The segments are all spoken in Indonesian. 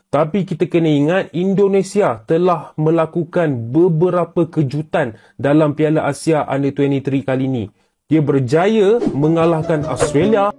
Tapi kita kena ingat Indonesia telah melakukan beberapa kejutan dalam Piala Asia Under-23 kali ini. Dia berjaya mengalahkan Australia.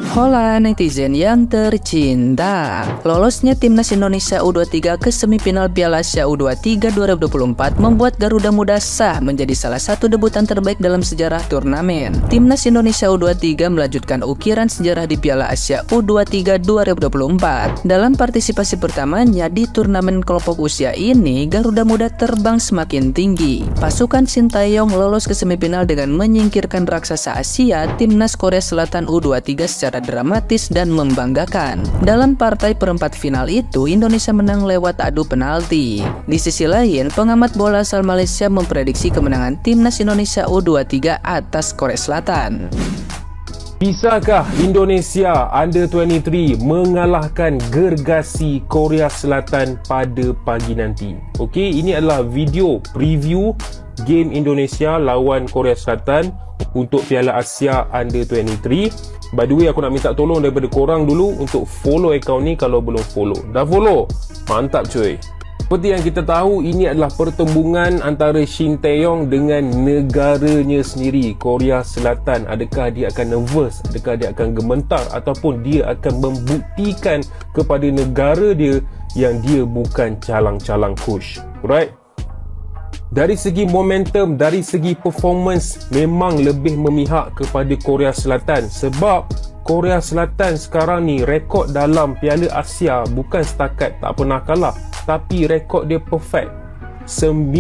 Hola netizen yang tercinta, lolosnya Timnas Indonesia U23 ke semifinal Piala Asia U23 2024 membuat Garuda Muda sah menjadi salah satu debutan terbaik dalam sejarah turnamen. Timnas Indonesia U23 melanjutkan ukiran sejarah di Piala Asia U23 2024. Dalam partisipasi pertamanya di turnamen kelompok usia ini, Garuda Muda terbang semakin tinggi. Pasukan Sintayong lolos ke semifinal dengan menyingkirkan raksasa Asia Timnas Korea Selatan U23 secara dramatis dan membanggakan. Dalam partai perempat final itu, Indonesia menang lewat adu penalti. Di sisi lain, pengamat bola asal Malaysia memprediksi kemenangan Timnas Indonesia U23 atas Korea Selatan. Bisakah Indonesia Under-23 mengalahkan gergasi Korea Selatan pada pagi nanti? Okey, ini adalah video preview game Indonesia lawan Korea Selatan untuk Piala Asia Under-23. By the way, aku nak minta tolong daripada korang dulu untuk follow akaun ni kalau belum follow. Dah follow? Mantap cuy. Seperti yang kita tahu, ini adalah pertembungan antara Shin Tae-yong dengan negaranya sendiri, Korea Selatan. Adakah dia akan nervous? Adakah dia akan gementar? Ataupun dia akan membuktikan kepada negara dia yang dia bukan calang-calang coach? Alright? Dari segi momentum, dari segi performance, memang lebih memihak kepada Korea Selatan. Sebab Korea Selatan sekarang ni rekod dalam Piala Asia bukan setakat tak pernah kalah, tapi rekod dia perfect. 9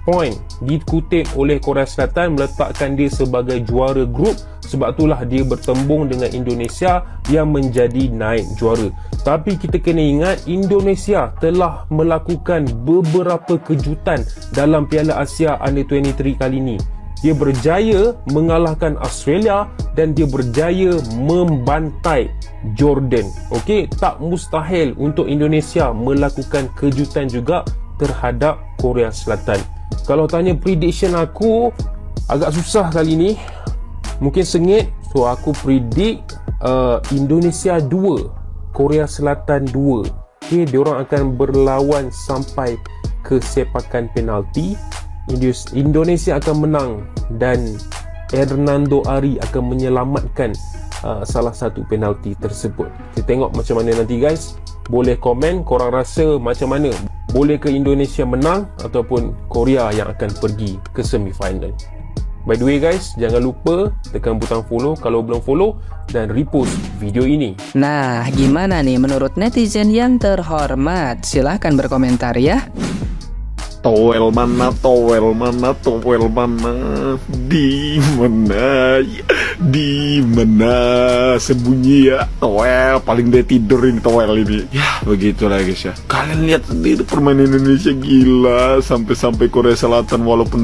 poin dikutip oleh Korea Selatan meletakkan dia sebagai juara grup. Sebab itulah dia bertembung dengan Indonesia yang menjadi naik juara. Tapi kita kena ingat Indonesia telah melakukan beberapa kejutan dalam Piala Asia Under-23 kali ini. Dia berjaya mengalahkan Australia dan dia berjaya membantai Jordan. Okey, tak mustahil untuk Indonesia melakukan kejutan juga terhadap Korea Selatan. Kalau tanya prediction aku, agak susah kali ni. Mungkin sengit. So aku predict Indonesia 2, Korea Selatan 2. Okay, diorang akan berlawan sampai ke sepakan penalti. Indonesia akan menang dan Hernando Ari akan menyelamatkan salah satu penalti tersebut. Kita tengok macam mana nanti guys. Boleh komen korang rasa macam mana. Boleh ke Indonesia menang ataupun Korea yang akan pergi ke semifinal. By the way guys, jangan lupa tekan butang follow kalau belum follow dan repost video ini. Nah, gimana nih menurut netizen yang terhormat? Silahkan berkomentar ya. Towel mana, towel mana, towel mana, di mana, di mana sembunyi ya towel, paling dia tidur ini towel ini. Ya begitulah guys ya. Kalian lihat sendiri permainan Indonesia gila, sampai-sampai Korea Selatan walaupun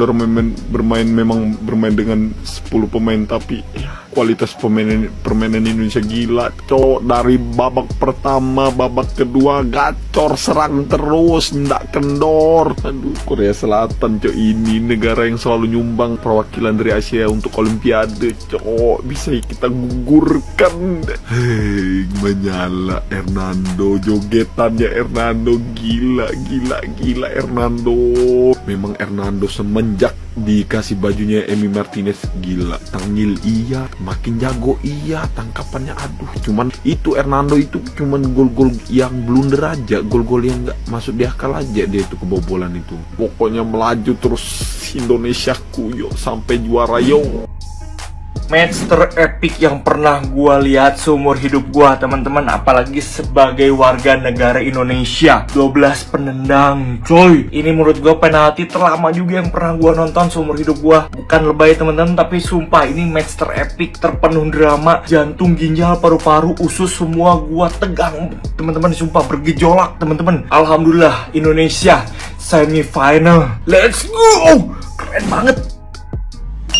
bermain memang bermain dengan 10 pemain tapi ya, kualitas permainan Indonesia gila, cowok. Dari babak pertama, babak kedua gacor, serang terus, ndak kendor. Aduh, Korea Selatan, cowok, ini negara yang selalu nyumbang perwakilan dari Asia untuk Olimpiade, cowok. Bisa kita gugurkan. Hei, menyala Hernando, jogetannya Hernando gila, gila, gila Hernando. Memang Hernando semenjak dikasih bajunya Emi Martinez gila, tangil iya, makin jago iya, tangkapannya aduh. Cuman itu Hernando itu cuman gol-gol yang blunder aja, gol-gol yang nggak masuk di akal aja dia itu kebobolan itu. Pokoknya melaju terus Indonesia kuyok sampai juara yo. Match terepic yang pernah gua lihat seumur hidup gua, teman-teman, apalagi sebagai warga negara Indonesia. 12 penendang, coy. Ini menurut gua penalti terlama juga yang pernah gua nonton seumur hidup gua. Bukan lebay teman-teman, tapi sumpah ini match terepic, terpenuh drama. Jantung, ginjal, paru-paru, usus semua gua tegang, teman-teman, sumpah bergejolak, teman-teman. Alhamdulillah Indonesia semifinal. Let's go. Keren banget.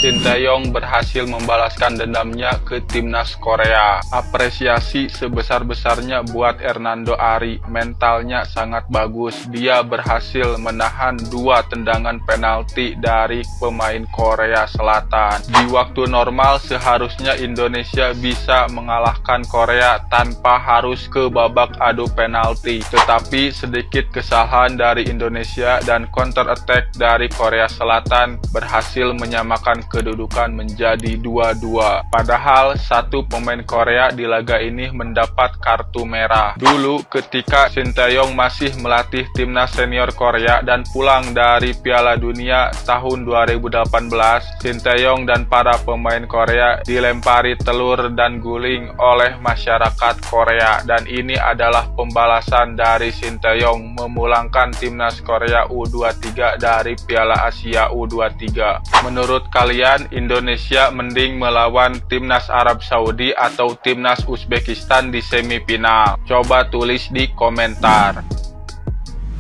Sinteyong berhasil membalaskan dendamnya ke timnas Korea. Apresiasi sebesar-besarnya buat Hernando Ari, mentalnya sangat bagus. Dia berhasil menahan 2 tendangan penalti dari pemain Korea Selatan. Di waktu normal seharusnya Indonesia bisa mengalahkan Korea tanpa harus ke babak adu penalti. Tetapi sedikit kesalahan dari Indonesia dan counter attack dari Korea Selatan berhasil menyamakan kedudukan menjadi 2-2. Padahal satu pemain Korea di laga ini mendapat kartu merah. Dulu ketika Sinteyong masih melatih timnas senior Korea dan pulang dari Piala Dunia tahun 2018, Sinteyong dan para pemain Korea dilempari telur dan guling oleh masyarakat Korea, dan ini adalah pembalasan dari Sinteyong memulangkan timnas Korea U23 dari Piala Asia U23. Menurut kalian, Indonesia mending melawan timnas Arab Saudi atau timnas Uzbekistan di semifinal? Coba tulis di komentar.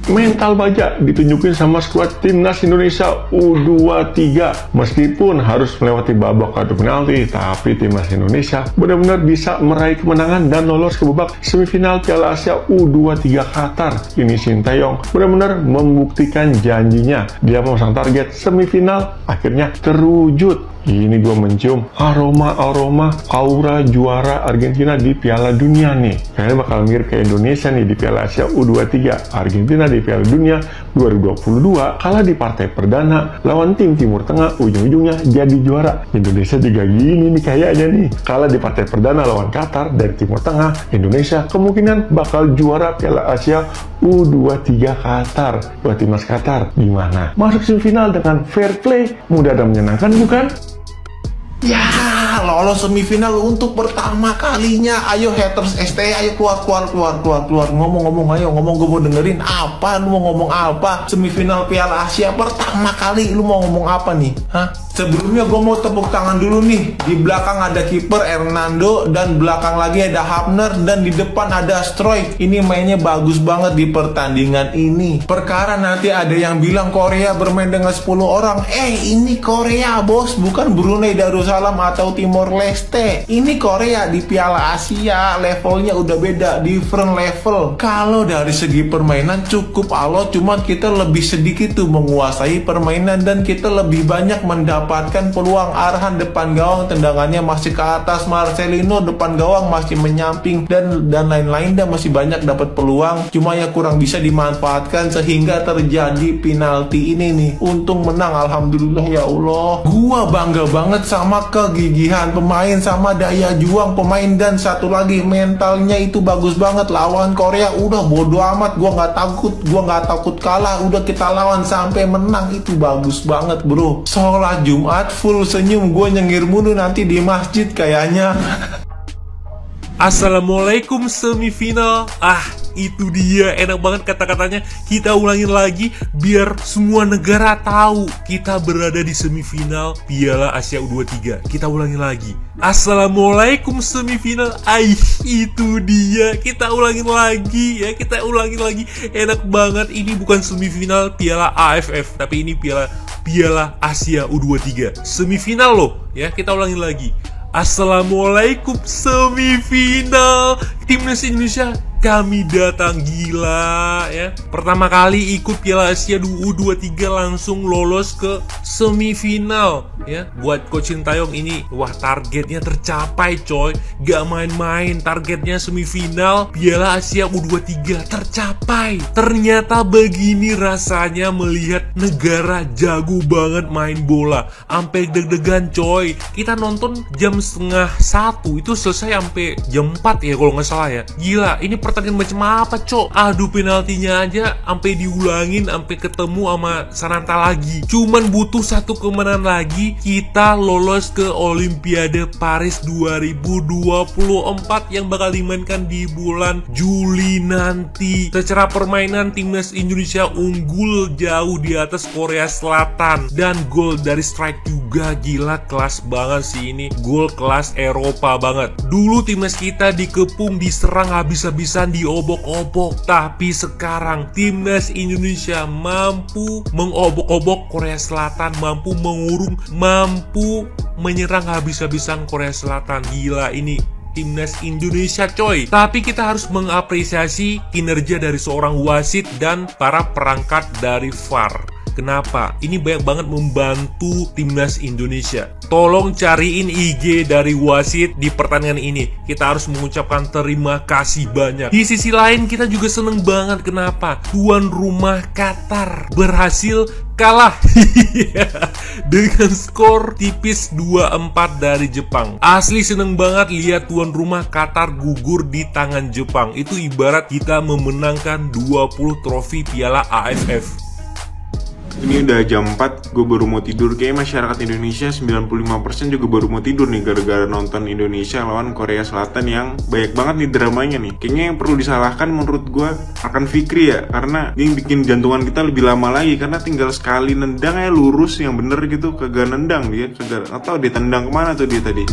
Mental baja ditunjukin sama skuad timnas Indonesia U23. Meskipun harus melewati babak adu penalti, tapi timnas Indonesia benar-benar bisa meraih kemenangan dan lolos ke babak semifinal Piala Asia U23 Qatar. Ini Sinteyong benar-benar membuktikan janjinya. Dia memasang target semifinal, akhirnya terwujud. Ini gua mencium aroma aura juara Argentina di Piala Dunia nih. Kayaknya bakal mirip kayak Indonesia nih di Piala Asia U23. Argentina di Piala Dunia 2022 kalah di partai perdana lawan tim Timur Tengah, ujung-ujungnya jadi juara. Indonesia juga gini nih kayaknya nih. Kalah di partai perdana lawan Qatar dari Timur Tengah, Indonesia kemungkinan bakal juara Piala Asia U23 Qatar. Buat timnas Qatar gimana? Masuk semifinal dengan fair play, mudah dan menyenangkan bukan? Ya, lolos semifinal untuk pertama kalinya. Ayo haters ST, ayo keluar. Ngomong, ayo ngomong, gue mau dengerin apa, lu mau ngomong apa? Semifinal Piala Asia pertama kali, lu mau ngomong apa nih? Hah? Sebelumnya gue mau tepuk tangan dulu nih. Di belakang ada kiper Hernando, dan belakang lagi ada Hafner, dan di depan ada Stroik. Ini mainnya bagus banget di pertandingan ini. Perkara nanti ada yang bilang Korea bermain dengan 10 orang. Ini Korea bos, bukan Brunei Darussalam atau Timor Leste. Ini Korea di Piala Asia, levelnya udah beda, different level. Kalau dari segi permainan cukup alot, cuman kita lebih sedikit tuh menguasai permainan, dan kita lebih banyak mendapatkan peluang. Arahan depan gawang, tendangannya masih ke atas. Marcelino depan gawang masih menyamping, dan lain-lain, dan masih banyak dapat peluang, cuma ya kurang bisa dimanfaatkan sehingga terjadi penalti ini nih. Untung menang, alhamdulillah ya Allah. Gua bangga banget sama kegigihan pemain, sama daya juang pemain, dan satu lagi mentalnya itu bagus banget. Lawan Korea udah bodo amat, gua nggak takut kalah, udah kita lawan sampai menang, itu bagus banget bro. Sholat Jumat full senyum, gue nyengir mulu nanti di masjid kayaknya. Assalamualaikum semifinal. Itu dia, enak banget kata-katanya. Kita ulangin lagi biar semua negara tahu kita berada di semifinal Piala Asia U23. Kita ulangin lagi. Assalamualaikum semifinal. Itu dia. Kita ulangin lagi ya, kita ulangin lagi. Enak banget. Ini bukan semifinal Piala AFF, tapi ini Piala Asia U23. Semifinal loh ya, kita ulangin lagi. Assalamualaikum semifinal timnas Indonesia, kami datang, gila ya. Pertama kali ikut Piala Asia U23 langsung lolos ke semifinal ya. Buat Coach Sinteyong ini, wah, targetnya tercapai coy. Gak main-main, targetnya semifinal Piala Asia U23 tercapai. Ternyata begini rasanya melihat negara jago banget main bola. Sampai deg-degan coy. Kita nonton jam 12:30, itu selesai sampai jam 4 ya kalau nggak salah ya. Gila, ini pertandingan macam apa cok? Aduh, penaltinya aja sampai diulangin, sampai ketemu sama Sananta lagi. Cuman butuh satu kemenangan lagi, kita lolos ke Olimpiade Paris 2024 yang bakal dimainkan di bulan Juli nanti. Secara permainan timnas Indonesia unggul jauh di atas Korea Selatan, dan gol dari strike juga gila, kelas banget sih ini. Gol kelas Eropa banget. Dulu timnas kita dikepung, diserang habis-habisan habis-habisan diobok-obok. Tapi sekarang timnas Indonesia mampu mengobok-obok Korea Selatan, mampu mengurung, mampu menyerang habis-habisan Korea Selatan. Gila ini timnas Indonesia coy. Tapi kita harus mengapresiasi kinerja dari seorang wasit dan para perangkat dari VAR. Kenapa? Ini banyak banget membantu timnas Indonesia. Tolong cariin IG dari wasit di pertandingan ini. Kita harus mengucapkan terima kasih banyak. Di sisi lain kita juga seneng banget. Kenapa? Tuan rumah Qatar berhasil kalah dengan skor tipis 2-4 dari Jepang. Asli seneng banget lihat tuan rumah Qatar gugur di tangan Jepang. Itu ibarat kita memenangkan 20 trofi Piala AFF. Ini udah jam 4, gue baru mau tidur. Kayaknya masyarakat Indonesia 95% juga baru mau tidur nih gara-gara nonton Indonesia lawan Korea Selatan yang banyak banget nih dramanya nih. Kayaknya yang perlu disalahkan menurut gue akan Fikri ya, karena dia bikin jantungan kita lebih lama lagi. Karena tinggal sekali nendang lurus yang bener gitu, kagak nendang dia, kagak, atau dia tendang kemana tuh dia tadi.